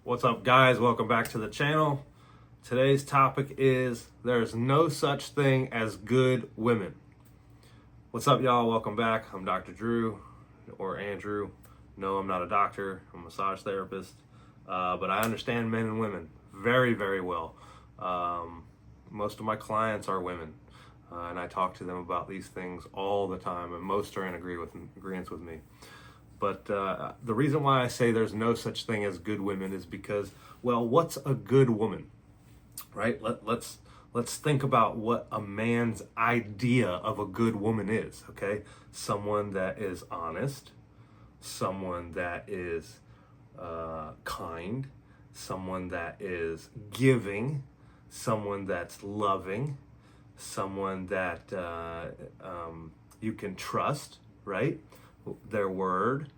What's up, guys? Welcome back to the channel. Today's topic is there's no such thing as good women. What's up, y'all? Welcome back. I'm Dr. Drew, or Andrew. No, I'm not a doctor. I'm a massage therapist. But I understand men and women very, very well. Most of my clients are women. And I talk to them about these things all the time, and most are in agreement with me. But the reason why I say there's no such thing as good women is because, well, what's a good woman, right? Let's think about what a man's idea of a good woman is, okay? Someone that is honest, someone that is kind, someone that is giving, someone that's loving, someone that you can trust, right? Their word,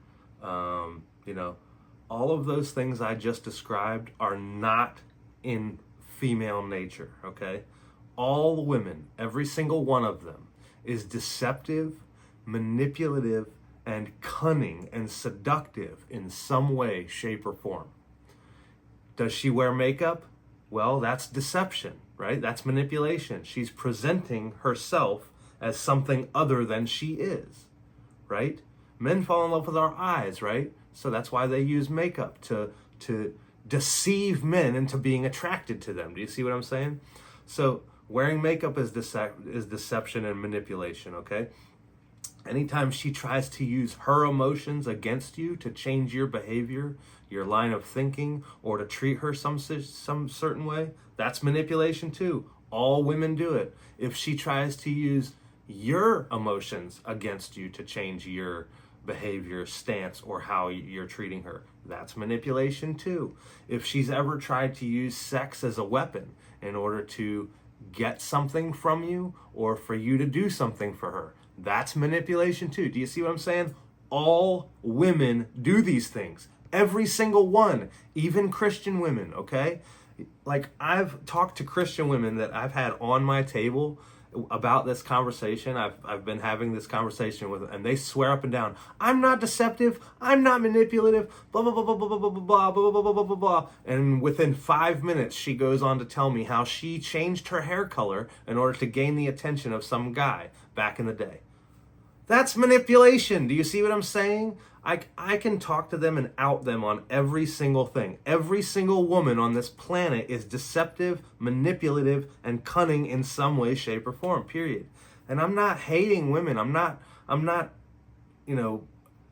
all of those things I just described are not in female nature, okay? All women, every single one of them, is deceptive, manipulative, and cunning and seductive in some way, shape, or form. Does she wear makeup? Well, that's deception, right? That's manipulation. She's presenting herself as something other than she is, right? Men fall in love with our eyes, right? So that's why they use makeup to deceive men into being attracted to them. Do you see what I'm saying? So wearing makeup is deception and manipulation, okay? Anytime she tries to use her emotions against you to change your behavior, your line of thinking, or to treat her some certain way, that's manipulation too. All women do it. If she tries to use your emotions against you to change your behavior, stance, or how you're treating her, that's manipulation too. If she's ever tried to use sex as a weapon in order to get something from you or for you to do something for her, that's manipulation too. Do you see what I'm saying? All women do these things. Every single one, even Christian women, okay? Like, I've talked to Christian women that I've had on my table about this conversation. I've been having this conversation with them, and they swear up and down, I'm not deceptive, I'm not manipulative, blah, blah, blah, blah, blah, blah, blah, blah, blah, blah, blah, blah, blah. And within 5 minutes, she goes on to tell me how she changed her hair color in order to gain the attention of some guy back in the day. That's manipulation. Do you see what I'm saying? I can talk to them and out them on every single thing. Every single woman on this planet is deceptive, manipulative, and cunning in some way, shape, or form, period. And I'm not hating women. I'm not,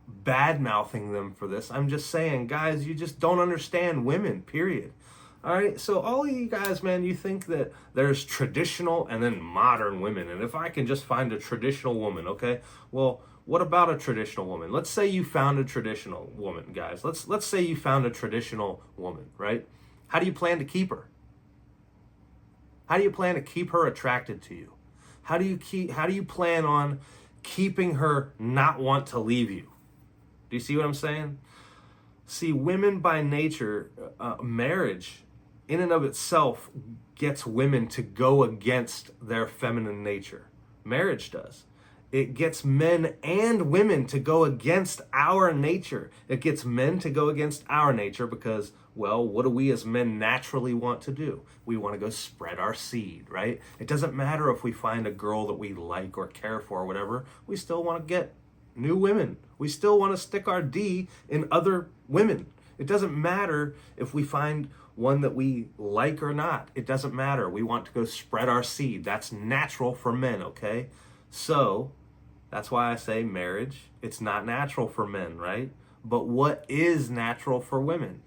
bad-mouthing them for this. I'm just saying, guys, you just don't understand women, period. All right, so all of you guys, man, you think that there's traditional and then modern women, and if I can just find a traditional woman, okay? Well, what about a traditional woman? Let's say you found a traditional woman, guys. Let's say you found a traditional woman, right? How do you plan to keep her? How do you plan to keep her attracted to you? How do you plan on keeping her not want to leave you? Do you see what I'm saying? See, women by nature, marriage in and of itself gets women to go against their feminine nature. Marriage does. It gets men and women to go against our nature. It gets men to go against our nature because, well, what do we as men naturally want to do? We want to go spread our seed, right? It doesn't matter if we find a girl that we like or care for or whatever. We still want to get new women. We still want to stick our D in other women. It doesn't matter if we find one that we like or not. It doesn't matter. We want to go spread our seed. That's natural for men, okay? So that's why I say marriage, it's not natural for men, right? But what is natural for women?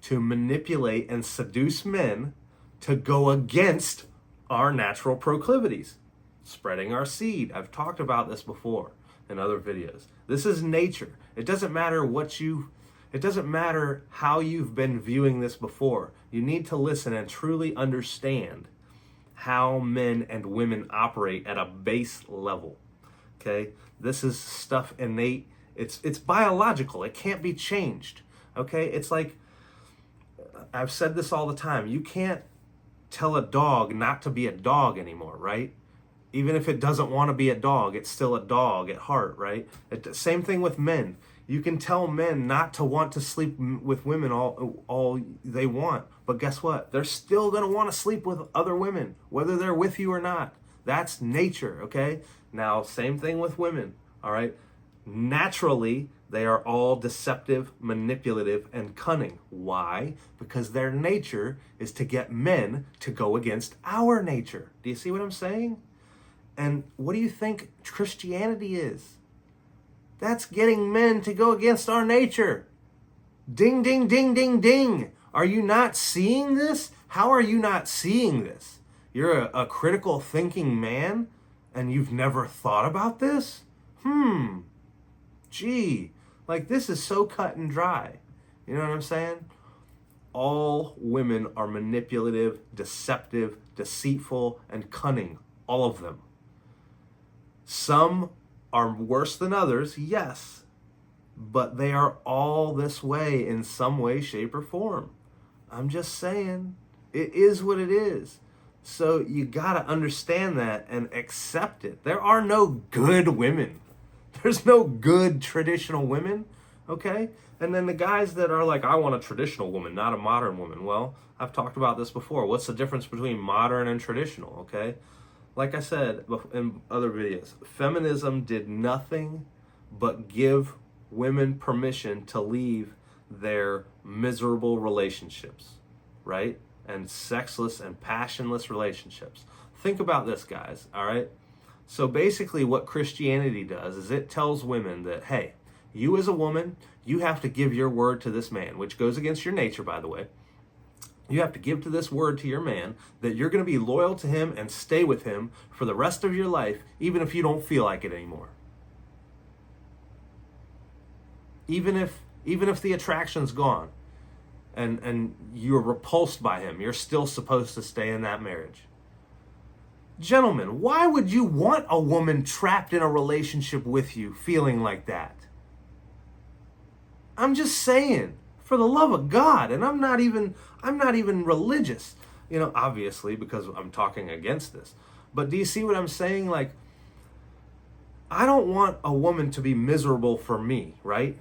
To manipulate and seduce men to go against our natural proclivities. Spreading our seed. I've talked about this before in other videos. This is nature. It doesn't matter how you've been viewing this before. You need to listen and truly understand how men and women operate at a base level. Okay? This is stuff innate. It's biological. It can't be changed. Okay? It's like, I've said this all the time. You can't tell a dog not to be a dog anymore, right? Even if it doesn't want to be a dog, it's still a dog at heart, right? Same thing with men. You can tell men not to want to sleep with women all they want, but guess what? They're still going to want to sleep with other women, whether they're with you or not. That's nature, okay? Now, same thing with women, all right? Naturally, they are all deceptive, manipulative, and cunning. Why? Because their nature is to get men to go against our nature. Do you see what I'm saying? And what do you think Christianity is? That's getting men to go against our nature. Ding, ding, ding, ding, ding. Are you not seeing this? How are you not seeing this? You're a critical thinking man and you've never thought about this? Gee, like this is so cut and dry. You know what I'm saying? All women are manipulative, deceptive, deceitful, and cunning. All of them. Some are worse than others, yes, but they are all this way in some way, shape, or form. I'm just saying, it is what it is. So you gotta understand that and accept it. There are no good women. There's no good traditional women, okay? And then the guys that are like, I want a traditional woman, not a modern woman. Well, I've talked about this before. What's the difference between modern and traditional, okay? Like I said in other videos, feminism did nothing but give women permission to leave their miserable relationships, right? And sexless and passionless relationships. Think about this, guys, all right? So basically what Christianity does is it tells women that, hey, you as a woman, you have to give your word to this man, which goes against your nature, by the way. You have to give to this word to your man that you're going to be loyal to him and stay with him for the rest of your life, even if you don't feel like it anymore. Even if the attraction's gone and you're repulsed by him, you're still supposed to stay in that marriage. Gentlemen, why would you want a woman trapped in a relationship with you feeling like that? I'm just saying. For the love of God, and I'm not even religious, you know, obviously, because I'm talking against this. But do you see what I'm saying? Like, I don't want a woman to be miserable for me, right?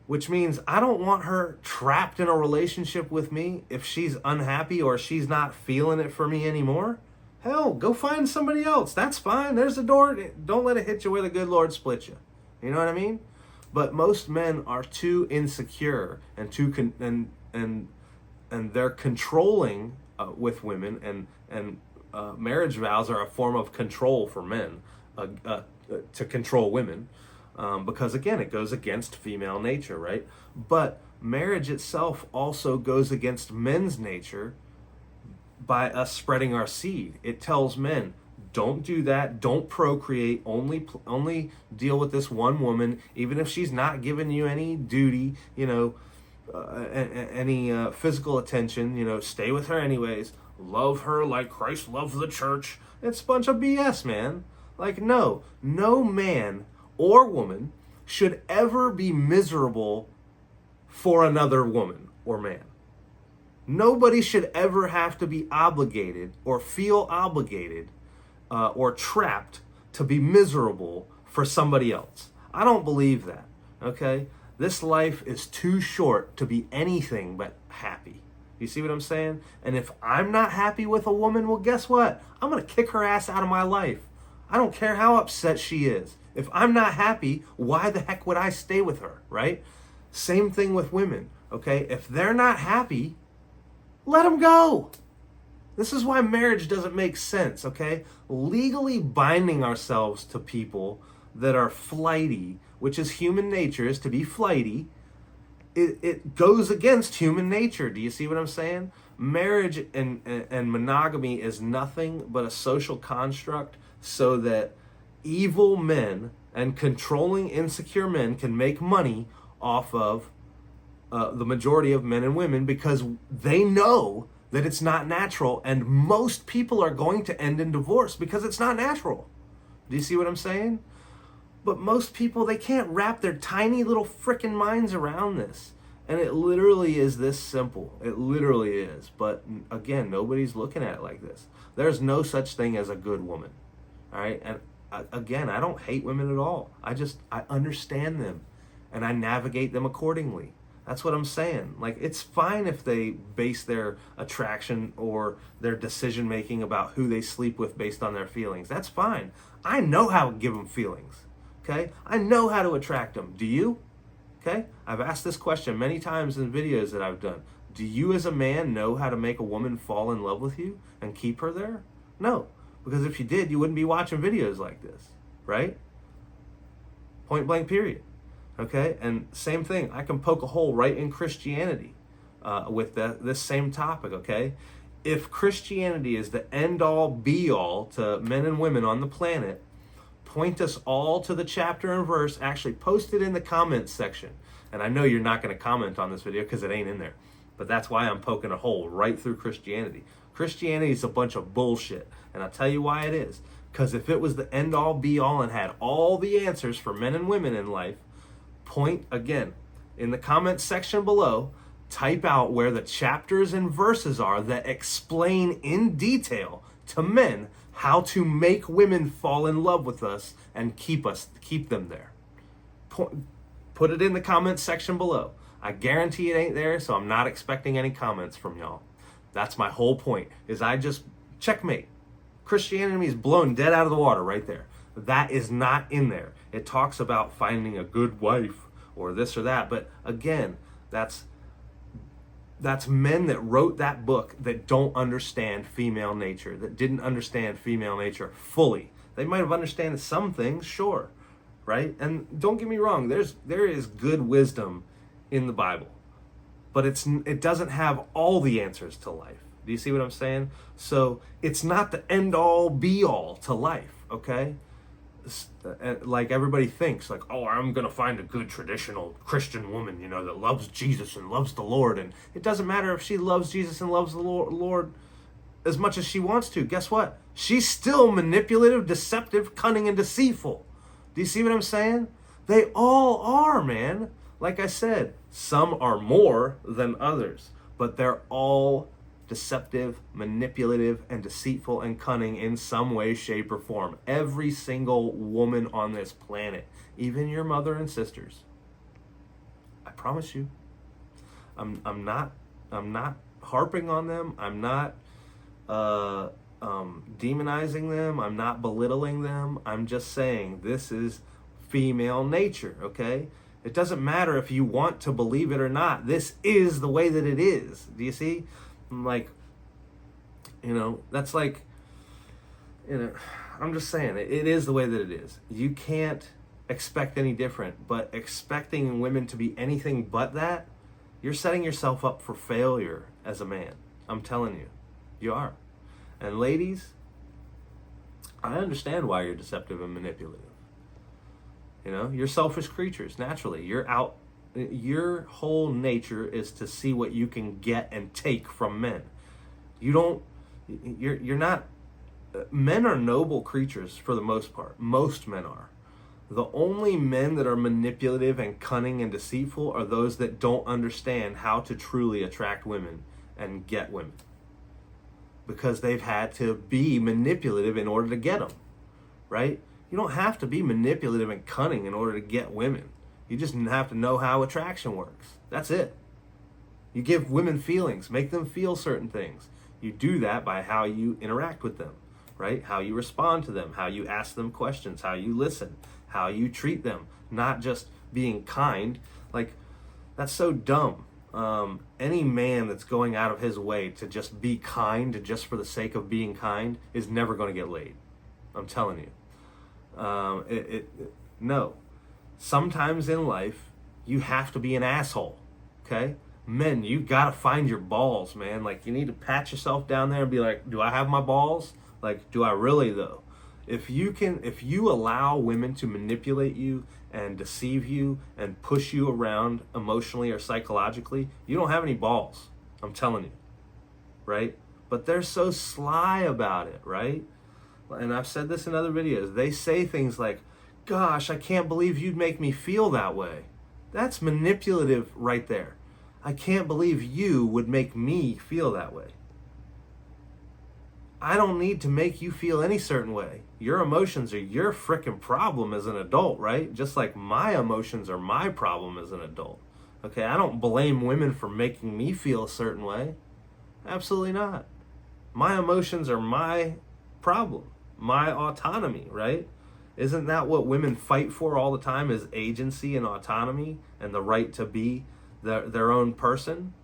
Which means I don't want her trapped in a relationship with me if she's unhappy or she's not feeling it for me anymore. Hell, go find somebody else. That's fine. There's a door. Don't let it hit you where the good Lord split you. You know what I mean? But most men are too insecure and and they're controlling with women, and marriage vows are a form of control for men to control women, because again it goes against female nature, right? But marriage itself also goes against men's nature by us spreading our seed. It tells men, don't do that. Don't procreate. Only deal with this one woman, even if she's not giving you any duty, you know, any physical attention. You know, stay with her anyways. Love her like Christ loved the church. It's a bunch of BS, man. Like, no man or woman should ever be miserable for another woman or man. Nobody should ever have to be obligated or feel obligated or trapped to be miserable for somebody else. I don't believe that, okay? This life is too short to be anything but happy. You see what I'm saying? And if I'm not happy with a woman, well, guess what? I'm going to kick her ass out of my life. I don't care how upset she is. If I'm not happy, why the heck would I stay with her, right? Same thing with women, okay? If they're not happy, let them go. This is why marriage doesn't make sense, okay? Legally binding ourselves to people that are flighty, which is human nature, is to be flighty, it goes against human nature. Do you see what I'm saying? Marriage and monogamy is nothing but a social construct so that evil men and controlling, insecure men can make money off of the majority of men and women, because they know that it's not natural, and most people are going to end in divorce because it's not natural. Do you see what I'm saying? But most people, they can't wrap their tiny little frickin' minds around this. And it literally is this simple. It literally is. But again, nobody's looking at it like this. There's no such thing as a good woman. All right? And again, I don't hate women at all. I understand them. and I navigate them accordingly. That's what I'm saying. Like, it's fine if they base their attraction or their decision making about who they sleep with based on their feelings. That's fine. I know how to give them feelings. Okay? I know how to attract them. Do you? Okay? I've asked this question many times in videos that I've done. Do you as a man know how to make a woman fall in love with you and keep her there? No. Because if you did, you wouldn't be watching videos like this. Right? Point blank period. Okay, and same thing, I can poke a hole right in Christianity with this same topic, okay? If Christianity is the end-all, be-all to men and women on the planet, point us all to the chapter and verse, actually post it in the comments section. And I know you're not going to comment on this video because it ain't in there, but that's why I'm poking a hole right through Christianity. Christianity is a bunch of bullshit, and I'll tell you why it is. Because if it was the end-all, be-all and had all the answers for men and women in life, point again in the comments section below, type out where the chapters and verses are that explain in detail to men how to make women fall in love with us and keep them there. Put it in the comments section below. I guarantee it ain't there, so I'm not expecting any comments from y'all. That's my whole point, is I just checkmate. Christianity is blown dead out of the water right there. That is not in there. It talks about finding a good wife or this or that. But again, that's men that wrote that book that don't understand female nature, that didn't understand female nature fully. They might have understood some things, sure, right? And don't get me wrong, there is good wisdom in the Bible, but it doesn't have all the answers to life. Do you see what I'm saying? So it's not the end all be all to life, okay? Like everybody thinks, like, oh, I'm going to find a good traditional Christian woman, that loves Jesus and loves the Lord. And it doesn't matter if she loves Jesus and loves the Lord as much as she wants to. Guess what? She's still manipulative, deceptive, cunning, and deceitful. Do you see what I'm saying? They all are, man. Like I said, some are more than others, but they're all deceptive, manipulative, and deceitful and cunning in some way, shape, or form. Every single woman on this planet, even your mother and sisters. I promise you. I'm not harping on them. I'm not demonizing them. I'm not belittling them. I'm just saying this is female nature, okay? It doesn't matter if you want to believe it or not. This is the way that it is. Do you see? Like, that's like, I'm just saying, it is the way that it is. You can't expect any different, but expecting women to be anything but that, you're setting yourself up for failure as a man. I'm telling you, you are. And ladies, I understand why you're deceptive and manipulative. You're selfish creatures, naturally. Your whole nature is to see what you can get and take from men. You're not, men are noble creatures for the most part. Most men are. The only men that are manipulative and cunning and deceitful are those that don't understand how to truly attract women and get women. Because they've had to be manipulative in order to get them, right? You don't have to be manipulative and cunning in order to get women. You just have to know how attraction works. That's it. You give women feelings, make them feel certain things. You do that by how you interact with them, right? How you respond to them, how you ask them questions, how you listen, how you treat them, not just being kind. Like, that's so dumb. Any man that's going out of his way to just be kind just for the sake of being kind is never going to get laid. I'm telling you. No. Sometimes in life, you have to be an asshole, okay? Men, you gotta find your balls, man. Like, you need to pat yourself down there and be like, do I have my balls? Like, do I really, though? If you allow women to manipulate you and deceive you and push you around emotionally or psychologically, you don't have any balls. I'm telling you, right? But they're so sly about it, right? And I've said this in other videos. They say things like, gosh, I can't believe you'd make me feel that way. That's manipulative right there. I can't believe you would make me feel that way. I don't need to make you feel any certain way. Your emotions are your frickin' problem as an adult, right? Just like my emotions are my problem as an adult. Okay, I don't blame women for making me feel a certain way. Absolutely not. My emotions are my problem, my autonomy, right? Isn't that what women fight for all the time, is agency and autonomy and the right to be their own person,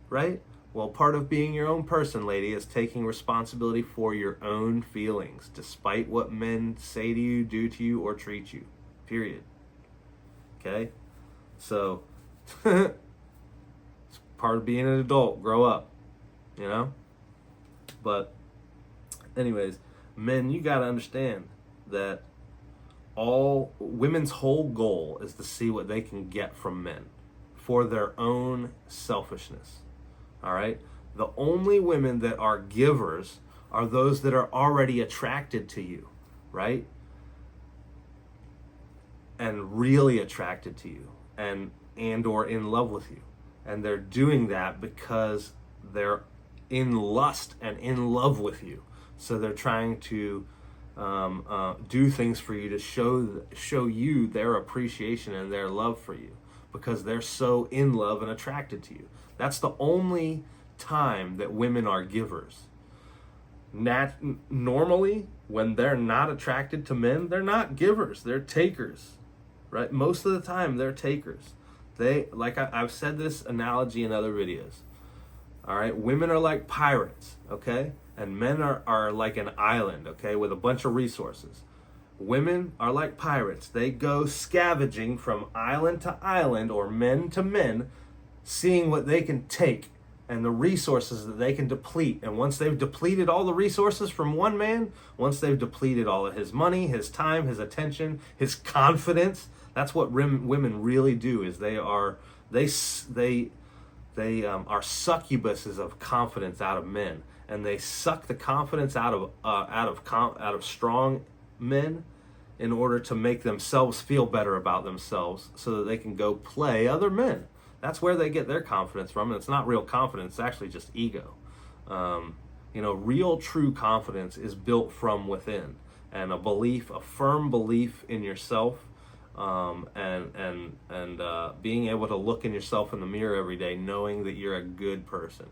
right? Well, part of being your own person, lady, is taking responsibility for your own feelings, despite what men say to you, do to you, or treat you. Period. Okay? So, it's part of being an adult. Grow up. You know? But, anyways, men, you gotta understand that all women's whole goal is to see what they can get from men for their own selfishness. All right? The only women that are givers are those that are already attracted to you, right? And really attracted to you and or in love with you. And they're doing that because they're in lust and in love with you. So they're trying to do things for you to show you their appreciation and their love for you, because they're so in love and attracted to you. That's the only time that women are givers. Normally, when they're not attracted to men, they're not givers, they're takers, right? Most of the time, they're takers. I've said this analogy in other videos. All right, women are like pirates, okay? And men are like an island, okay, with a bunch of resources. Women are like pirates. They go scavenging from island to island, or men to men, seeing what they can take and the resources that they can deplete. And once they've depleted all the resources from one man, once they've depleted all of his money, his time, his attention, his confidence, that's what women really do. Is they are succubuses of confidence out of men, and they suck the confidence out of strong men in order to make themselves feel better about themselves, so that they can go play other men. That's where they get their confidence from, and it's not real confidence, it's actually just ego. Real true confidence is built from within, and a firm belief in yourself, and being able to look in yourself in the mirror every day, knowing that you're a good person,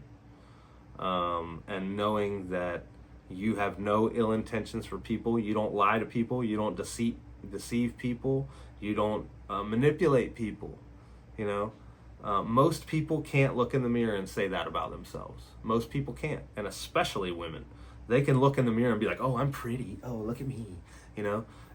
and knowing that you have no ill intentions for people. You don't lie to people. You don't deceive people. You don't manipulate people. Most people can't look in the mirror and say that about themselves. Most people can't, and especially women. They can look in the mirror and be like, "Oh, I'm pretty. Oh, look at me,"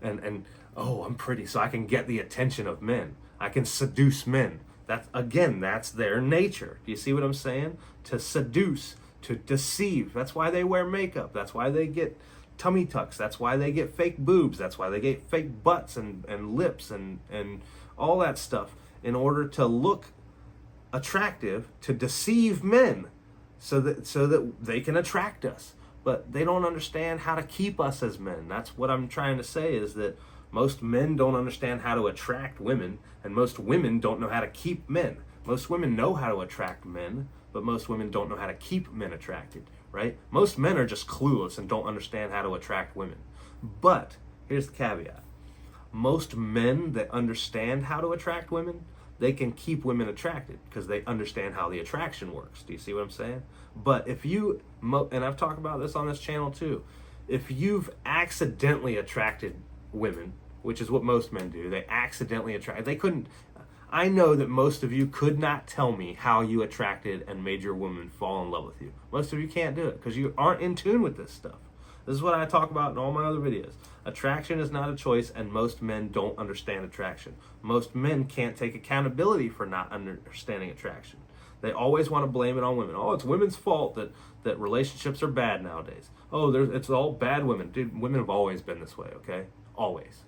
and "Oh, I'm pretty," so I can get the attention of men. I can seduce men. That's their nature. Do you see what I'm saying? To seduce, to deceive. That's why they wear makeup. That's why they get tummy tucks. That's why they get fake boobs. That's why they get fake butts and lips and all that stuff, in order to look attractive, to deceive men, so that they can attract us. But they don't understand how to keep us as men. That's what I'm trying to say, is that most men don't understand how to attract women, and most women don't know how to keep men. Most women know how to attract men, but most women don't know how to keep men attracted, right? Most men are just clueless and don't understand how to attract women. But here's the caveat. Most men that understand how to attract women, they can keep women attracted because they understand how the attraction works. Do you see what I'm saying? But if you, and I've talked about this on this channel too, if you've accidentally attracted women, which is what most men do, they accidentally attract, I know that most of you could not tell me how you attracted and made your woman fall in love with you. Most of you can't do it because you aren't in tune with this stuff. This is what I talk about in all my other videos. Attraction is not a choice, and most men don't understand attraction. Most men can't take accountability for not understanding attraction. They always want to blame it on women. Oh, it's women's fault that relationships are bad nowadays. Oh, it's all bad women. Dude, women have always been this way, okay? Always.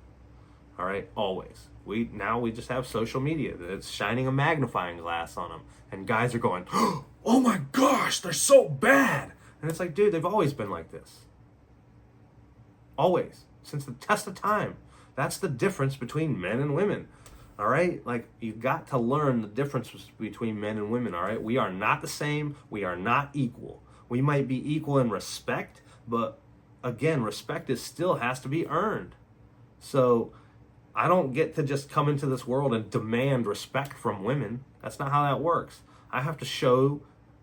All right? Always. We just have social media that's shining a magnifying glass on them, and guys are going, "Oh my gosh, they're so bad." And it's like, dude, they've always been like this. Always. Since the test of time. That's the difference between men and women. All right? Like, you've got to learn the difference between men and women, all right? We are not the same. We are not equal. We might be equal in respect, But again, respect still has to be earned. So I don't get to just come into this world and demand respect from women. That's not how that works. I have to show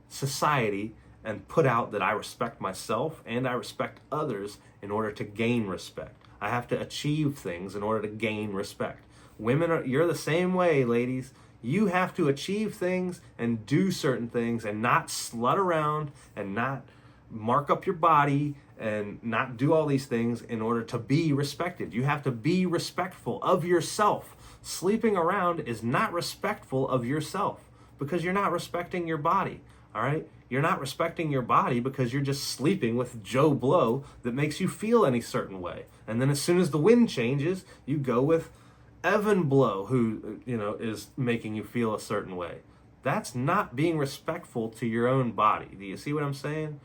society and put out that I respect myself and I respect others in order to gain respect. I have to achieve things in order to gain respect. You're the same way, ladies. You have to achieve things and do certain things and not slut around and not mark up your body and not do all these things in order to be respected. You have to be respectful of yourself. Sleeping around is not respectful of yourself because you're not respecting your body, all right? You're not respecting your body because you're just sleeping with Joe Blow that makes you feel any certain way. And then as soon as the wind changes, you go with Evan Blow, who, is making you feel a certain way. That's not being respectful to your own body. Do you see what I'm saying?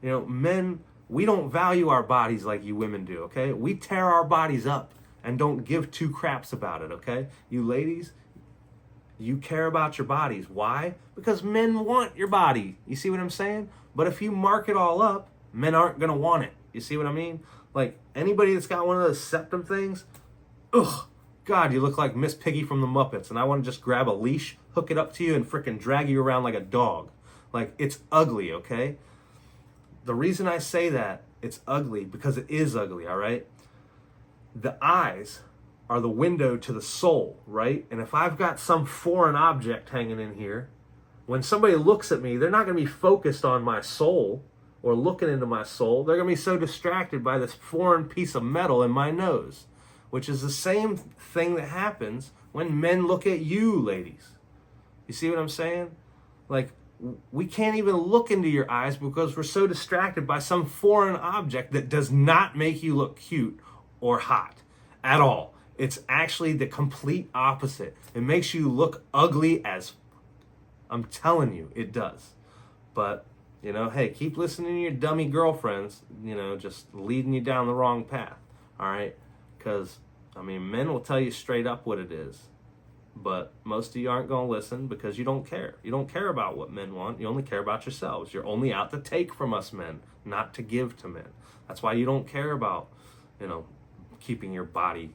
Men, we don't value our bodies like you women do, okay? We tear our bodies up and don't give two craps about it, okay? You ladies, you care about your bodies. Why? Because men want your body. You see what I'm saying? But if you mark it all up, men aren't going to want it. You see what I mean? Like, anybody that's got one of those septum things, ugh, God, you look like Miss Piggy from the Muppets, and I want to just grab a leash, hook it up to you, and frickin' drag you around like a dog. Like, it's ugly, okay? The reason I say that it's ugly, because it is ugly, all right? The eyes are the window to the soul, right? And if I've got some foreign object hanging in here, when somebody looks at me, they're not going to be focused on my soul or looking into my soul. They're going to be so distracted by this foreign piece of metal in my nose, which is the same thing that happens when men look at you, ladies. You see what I'm saying? Like, we can't even look into your eyes because we're so distracted by some foreign object that does not make you look cute or hot at all. It's actually the complete opposite. It makes you look ugly as, I'm telling you, it does. But, hey, keep listening to your dummy girlfriends, just leading you down the wrong path, all right? Because, men will tell you straight up what it is. But most of you aren't going to listen because you don't care. You don't care about what men want. You only care about yourselves. You're only out to take from us men, not to give to men. That's why you don't care about, keeping your body,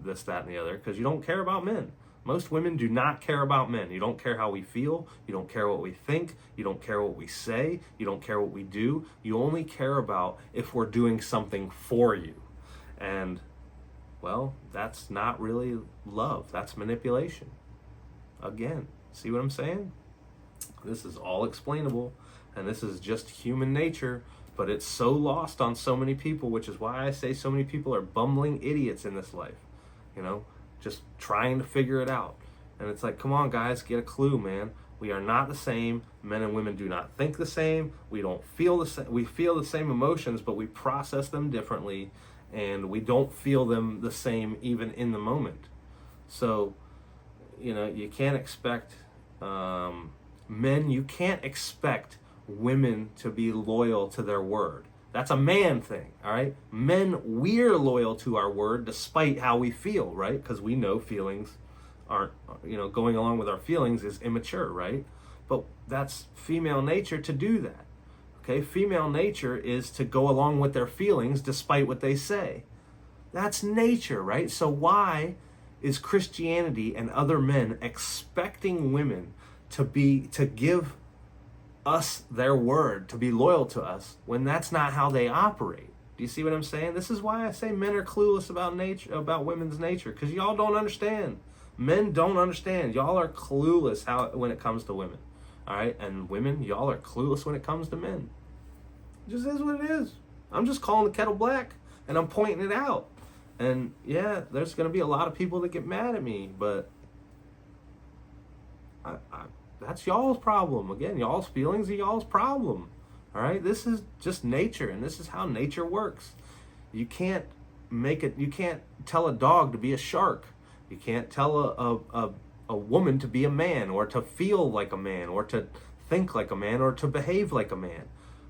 this, that, and the other, because you don't care about men. Most women do not care about men. You don't care how we feel. You don't care what we think. You don't care what we say. You don't care what we do. You only care about if we're doing something for you. And, well, that's not really love. That's manipulation. Again, see what I'm saying? This is all explainable, and this is just human nature, but it's so lost on so many people, which is why I say so many people are bumbling idiots in this life, just trying to figure it out. And it's like, come on, guys, get a clue, man. We are not the same. Men and women do not think the same. We don't feel the same. We feel the same emotions, but we process them differently, and we don't feel them the same even in the moment. So, you can't expect men, you can't expect women to be loyal to their word. That's a man thing, all right? Men, we're loyal to our word despite how we feel, right? Because we know feelings aren't, going along with our feelings is immature, right? But that's female nature to do that, okay? Female nature is to go along with their feelings despite what they say. That's nature, right? So why is Christianity and other men expecting women to give us their word, to be loyal to us, when that's not how they operate? Do you see what I'm saying? This is why I say men are clueless about nature, about women's nature, because y'all don't understand. Men don't understand. Y'all are clueless when it comes to women, all right? And women, y'all are clueless when it comes to men. It just is what it is. I'm just calling the kettle black, and I'm pointing it out. And yeah, there's going to be a lot of people that get mad at me, but that's y'all's problem. Again, y'all's feelings are y'all's problem. All right? This is just nature, and this is how nature works. You can't tell a dog to be a shark. You can't tell a woman to be a man, or to feel like a man, or to think like a man, or to behave like a man,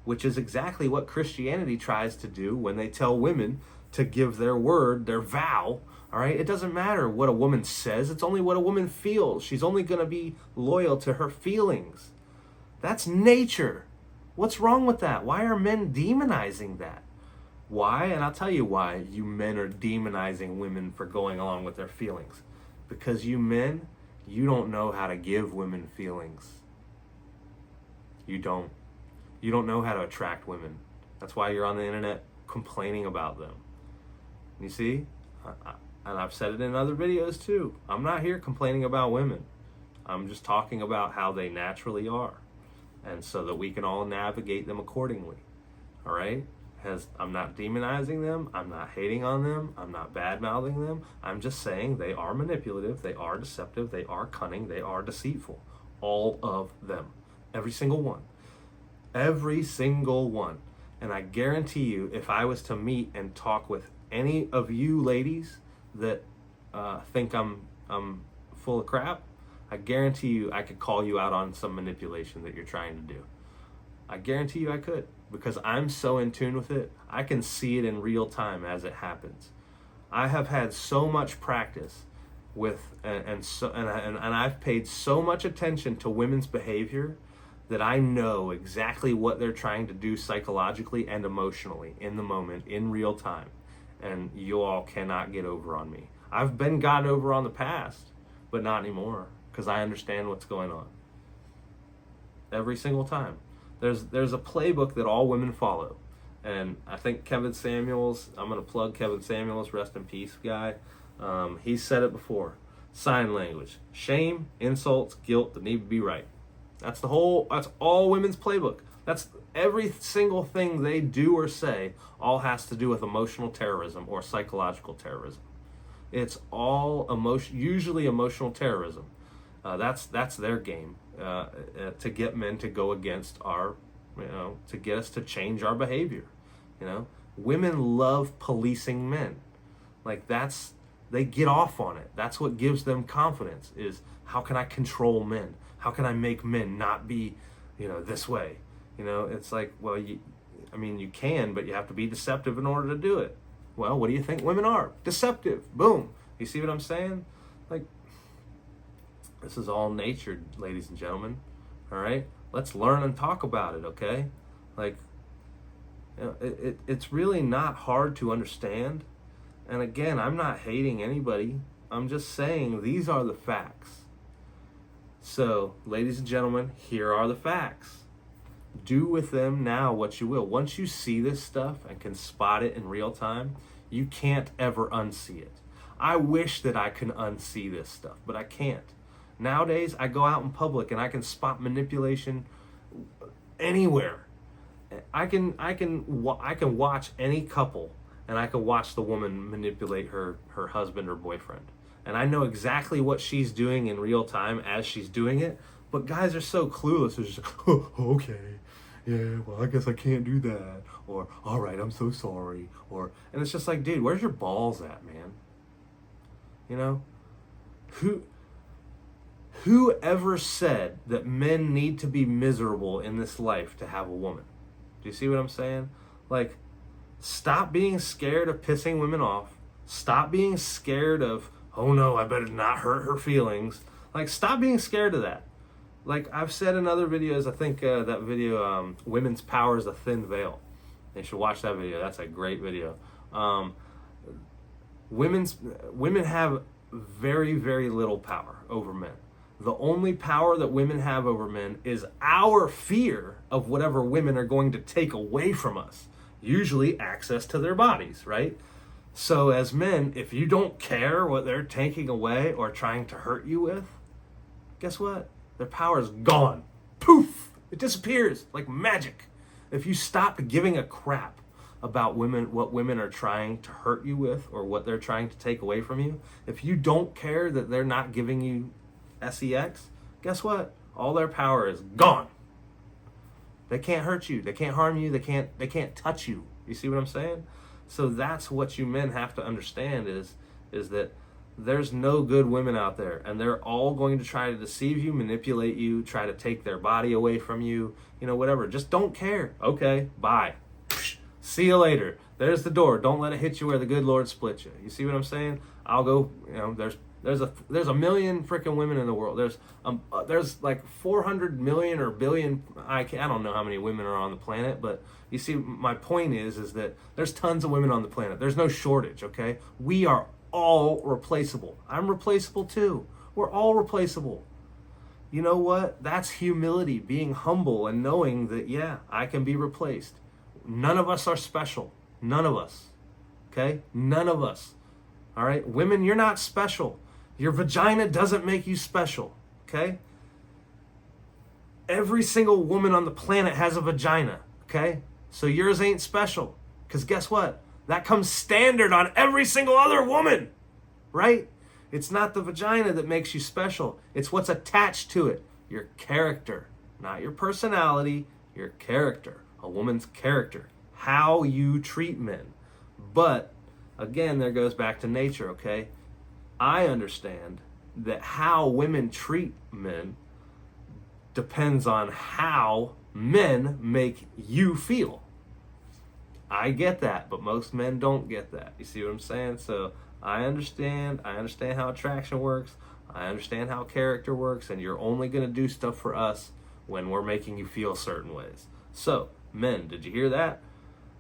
which is exactly what Christianity tries to do when they tell women to give their word, their vow. All right, it doesn't matter what a woman says. It's only what a woman feels. She's only going to be loyal to her feelings. That's nature. What's wrong with that? Why are men demonizing that? Why? And I'll tell you why you men are demonizing women for going along with their feelings. Because you men, you don't know how to give women feelings. You don't. You don't know how to attract women. That's why you're on the internet complaining about them. You see? And I've said it in other videos too. I'm not here complaining about women. I'm just talking about how they naturally are. And so that we can all navigate them accordingly. All right? I'm not demonizing them. I'm not hating on them. I'm not bad-mouthing them. I'm just saying they are manipulative. They are deceptive. They are cunning. They are deceitful. All of them. Every single one. Every single one. And I guarantee you, if I was to meet and talk with any of you ladies that think I'm full of crap, I guarantee you I could call you out on some manipulation that you're trying to do. I guarantee you I could, because I'm so in tune with it. I can see it in real time as it happens. I have had so much practice with and I've paid so much attention to women's behavior that I know exactly what they're trying to do psychologically and emotionally in the moment, in real time. And you all cannot get over on me. I've been gotten over on the past, but not anymore, because I understand what's going on. Every single time. There's a playbook that all women follow. And I think Kevin Samuels, I'm going to plug Kevin Samuels, rest in peace guy. He said it before. Sign language. Shame, insults, guilt that need to be right. That's all women's playbook. That's every single thing they do or say all has to do with emotional terrorism or psychological terrorism. It's all usually emotional terrorism. That's their game, to get men to go against to get us to change our behavior. Women love policing men. They get off on it. That's what gives them confidence, is how can I control men? How can I make men not be, this way? It's like, well, you can, but you have to be deceptive in order to do it. Well, what do you think women are? Deceptive. Boom. You see what I'm saying? This is all nature, ladies and gentlemen. All right? Let's learn and talk about it, okay? It's really not hard to understand. And again, I'm not hating anybody. I'm just saying these are the facts. So, ladies and gentlemen, here are the facts. Do with them now what you will. Once you see this stuff and can spot it in real time, you can't ever unsee it. I wish that I can unsee this stuff, but I can't. Nowadays, I go out in public and I can spot manipulation anywhere. I can watch any couple, and I can watch the woman manipulate her husband or boyfriend. And I know exactly what she's doing in real time as she's doing it. But guys are so clueless. They're just like, oh, okay, yeah, well, I guess I can't do that. Or, all right, I'm so sorry. And it's just like, dude, where's your balls at, man? Who ever said that men need to be miserable in this life to have a woman? Do you see what I'm saying? Stop being scared of pissing women off. Stop being scared of, oh no, I better not hurt her feelings. Stop being scared of that. I've said in other videos, I think that video, Women's Power is a Thin Veil. They should watch that video. That's a great video. Women have very, very little power over men. The only power that women have over men is our fear of whatever women are going to take away from us. Usually access to their bodies, right? So as men, if you don't care what they're taking away or trying to hurt you with, guess what? Their power is gone. Poof! It disappears like magic. If you stop giving a crap about what women are trying to hurt you with or what they're trying to take away from you, if you don't care that they're not giving you sex, guess what? All their power is gone. They can't hurt you. They can't harm you. They can't touch you. You see what I'm saying? So that's what you men have to understand is that there's no good women out there, and they're all going to try to deceive you, manipulate you, try to take their body away from you, whatever. Just don't care. Okay, bye. See you later. There's the door. Don't let it hit you where the good Lord split you. You see what I'm saying? I'll go, there's There's a million freaking women in the world. There's like 400 million or billion. I don't know how many women are on the planet, but you see, my point is that there's tons of women on the planet. There's no shortage. Okay, we are all replaceable. I'm replaceable too. We're all replaceable. You know what? That's humility, being humble and knowing that, yeah, I can be replaced. None of us are special. None of us. Okay? None of us. All right? Women, you're not special. Your vagina doesn't make you special. Okay? Every single woman on the planet has a vagina. Okay? So yours ain't special. Because guess what? That comes standard on every single other woman. Right? It's not the vagina that makes you special. It's what's attached to it. Your character. Not your personality. Your character. A woman's character. How you treat men. But, again, there goes back to nature, okay? I understand that how women treat men depends on how men make you feel. I get that, but most men don't get that. You see what I'm saying? So I understand how attraction works. I understand how character works, and you're only going to do stuff for us when we're making you feel certain ways. So, men, did you hear that?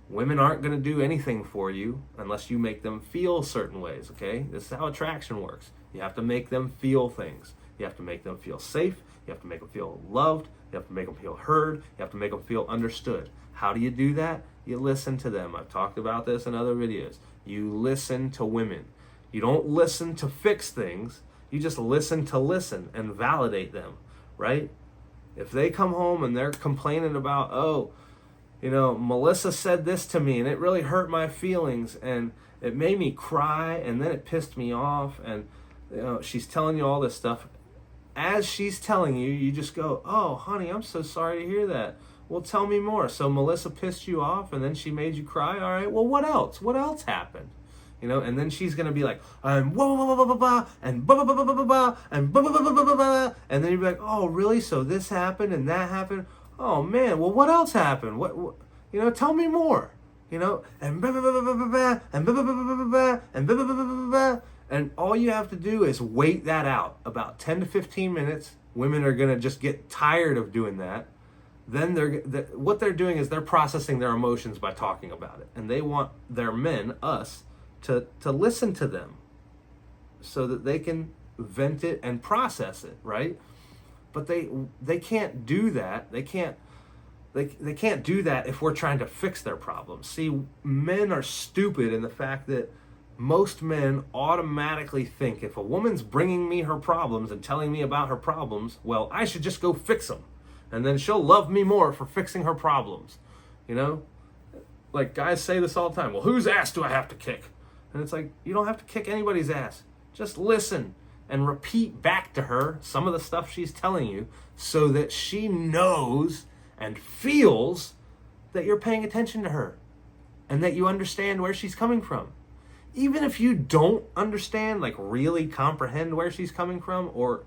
Women aren't going to do anything for you unless you make them feel certain ways, okay? This is how attraction works. You have to make them feel things. You have to make them feel safe. You have to make them feel loved. You have to make them feel heard. You have to make them feel understood. How do you do that? You listen to them. I've talked about this in other videos. You listen to women. You don't listen to fix things. You just listen and validate them, right? If they come home and they're complaining about, oh, you know, Melissa said this to me and it really hurt my feelings and it made me cry and then it pissed me off, and you know, she's telling you all this stuff. As she's telling you, you just go, oh, honey, I'm so sorry to hear that. Well, tell me more. So Melissa pissed you off and then she made you cry? All right, well, what else? What else happened? You know, and then she's going to be like, and blah, blah, blah, blah, blah, and blah, blah, blah, blah, blah, blah, and blah, blah, blah, blah, blah, blah, and then you'd be like, oh, really? So this happened and that happened? Oh, man, well, what else happened? What you know, tell me more. You know, and blah, blah, blah, blah, blah, blah, and blah, blah, blah, blah, blah, blah, and blah, blah, blah, blah, blah, blah. And all you have to do is wait that out about 10 to 15 minutes. Women are going to just get tired of doing that. Then what they're doing is they're processing their emotions by talking about it. And they want their men, us, to listen to them so that they can vent it and process it, right? But they can't do that. They can't do that if we're trying to fix their problems. See, men are stupid in the fact that most men automatically think if a woman's bringing me her problems and telling me about her problems, well, I should just go fix them. And then she'll love me more for fixing her problems. You know? Like, guys say this all the time. Well, whose ass do I have to kick? And it's like, you don't have to kick anybody's ass. Just listen and repeat back to her some of the stuff she's telling you so that she knows and feels that you're paying attention to her and that you understand where she's coming from. Even if you don't understand, like really comprehend where she's coming from or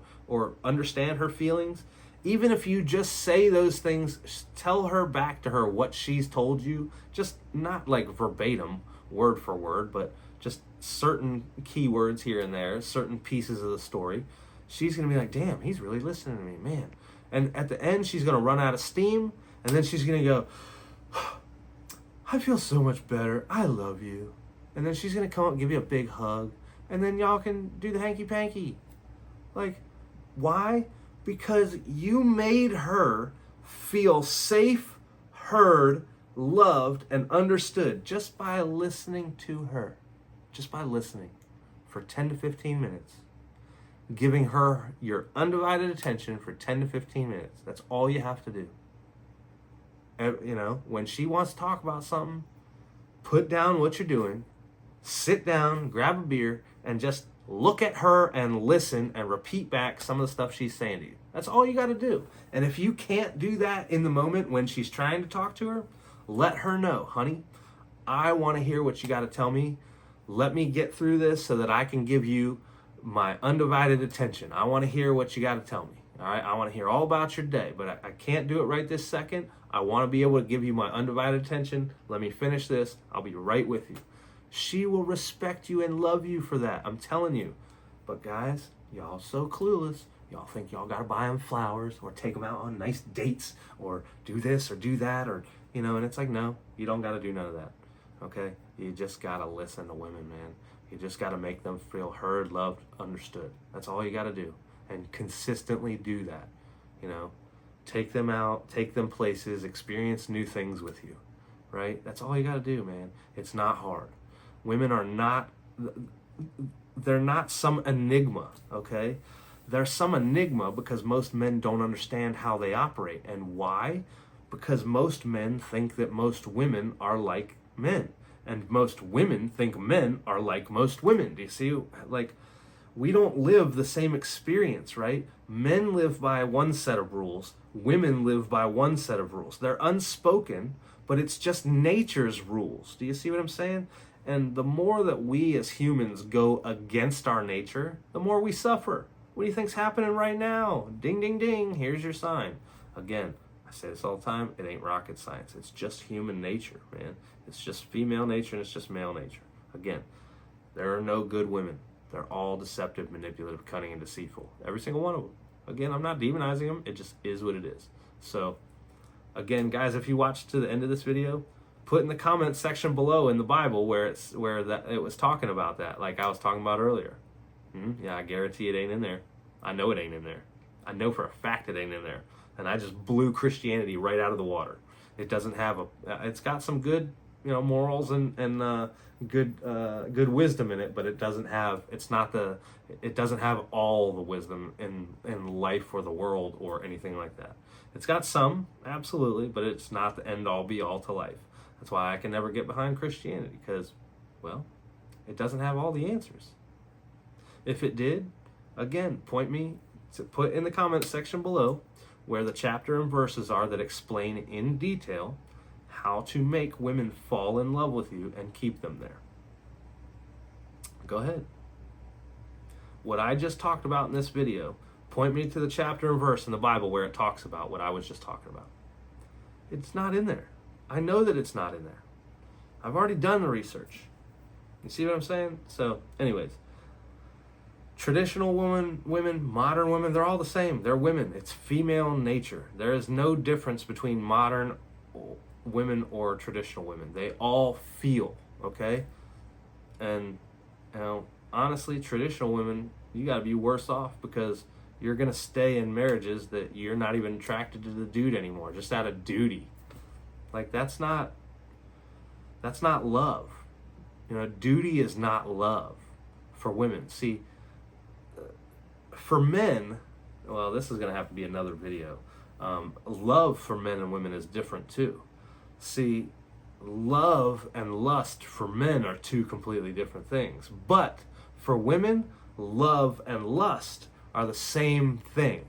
understand her feelings, even if you just say those things, tell her back to her what she's told you, just not like verbatim, word for word, but just certain keywords here and there, certain pieces of the story. She's going to be like, damn, he's really listening to me, man. And at the end, she's going to run out of steam, and then she's going to go, I feel so much better. I love you. And then she's going to come up and give you a big hug, and then y'all can do the hanky-panky. Like, why? Because you made her feel safe, heard, loved, and understood just by listening to her. Just by listening for 10 to 15 minutes. Giving her your undivided attention for 10 to 15 minutes. That's all you have to do. You know, when she wants to talk about something, put down what you're doing, sit down, grab a beer, and just look at her and listen and repeat back some of the stuff she's saying to you. That's all you got to do. And if you can't do that in the moment when she's trying to talk to her, let her know, honey, I want to hear what you got to tell me. Let me get through this so that I can give you my undivided attention. I want to hear what you got to tell me. All right, I want to hear all about your day, but I can't do it right this second. I want to be able to give you my undivided attention. Let me finish this. I'll be right with you. She will respect you and love you for that. I'm telling you. But guys, y'all so clueless. Y'all think y'all gotta buy them flowers or take them out on nice dates or do this or do that, or, and it's like, no, you don't gotta do none of that, okay? You just gotta listen to women, man. You just gotta make them feel heard, loved, understood. That's all you gotta do. And consistently do that, Take them out, take them places, experience new things with you, right? That's all you gotta do, man. It's not hard. Women are not, they're not some enigma, okay? They're some enigma because most men don't understand how they operate. And why? Because most men think that most women are like men. And most women think men are like most women. Do you see? Like, we don't live the same experience, right? Men live by one set of rules. Women live by one set of rules. They're unspoken, but it's just nature's rules. Do you see what I'm saying? And the more that we as humans go against our nature, the more we suffer. What do you think's happening right now? Ding, ding, ding. Here's your sign. Again, I say this all the time. It ain't rocket science. It's just human nature, man. It's just female nature and it's just male nature. Again, there are no good women. They're all deceptive, manipulative, cunning, and deceitful. Every single one of them. Again, I'm not demonizing them. It just is what it is. So, again, guys, if you watched to the end of this video, put in the comments section below in the Bible where it was talking about that, like I was talking about earlier. Yeah, I guarantee it ain't in there. I know it ain't in there. I know for a fact it ain't in there. And I just blew Christianity right out of the water. It doesn't have it's got some good, morals and good wisdom in it, but it doesn't have all the wisdom in life or the world or anything like that. It's got some, absolutely, but it's not the end all be all to life. That's why I can never get behind Christianity, because, well, it doesn't have all the answers. If it did, again, put in the comments section below where the chapter and verses are that explain in detail how to make women fall in love with you and keep them there. Go ahead. What I just talked about in this video, point me to the chapter and verse in the Bible where it talks about what I was just talking about. It's not in there. I know that it's not in there. I've already done the research. You see what I'm saying? So, anyways, traditional women, modern women, they're all the same. They're women. It's female nature. There is no difference between modern women or traditional women. They all feel, okay? And, honestly, traditional women, you got to be worse off because you're going to stay in marriages that you're not even attracted to the dude anymore, just out of duty. Like, that's not love. Duty is not love for women. See, for men, well, this is going to have to be another video. Love for men and women is different too. See, love and lust for men are two completely different things. But for women, love and lust are the same thing.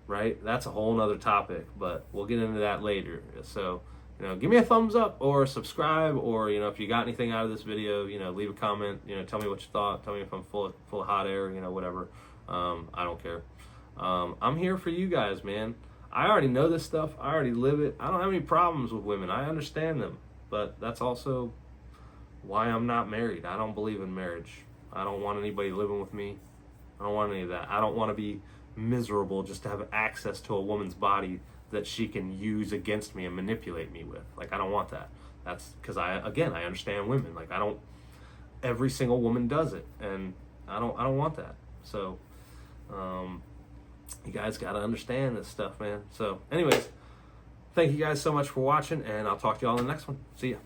Right? That's a whole nother topic, but we'll get into that later. So, give me a thumbs up or subscribe, or, if you got anything out of this video, leave a comment, tell me what you thought, tell me if I'm full of hot air, whatever. I don't care. I'm here for you guys, man. I already know this stuff. I already live it. I don't have any problems with women. I understand them, but that's also why I'm not married. I don't believe in marriage. I don't want anybody living with me. I don't want any of that. I don't want to be miserable just to have access to a woman's body that she can use against me and manipulate me with. Like, I don't want that. That's because I understand women. Like, every single woman does it, and I don't want that. So, you guys got to understand this stuff, man. So, anyways, thank you guys so much for watching, and I'll talk to you all in the next one. See ya.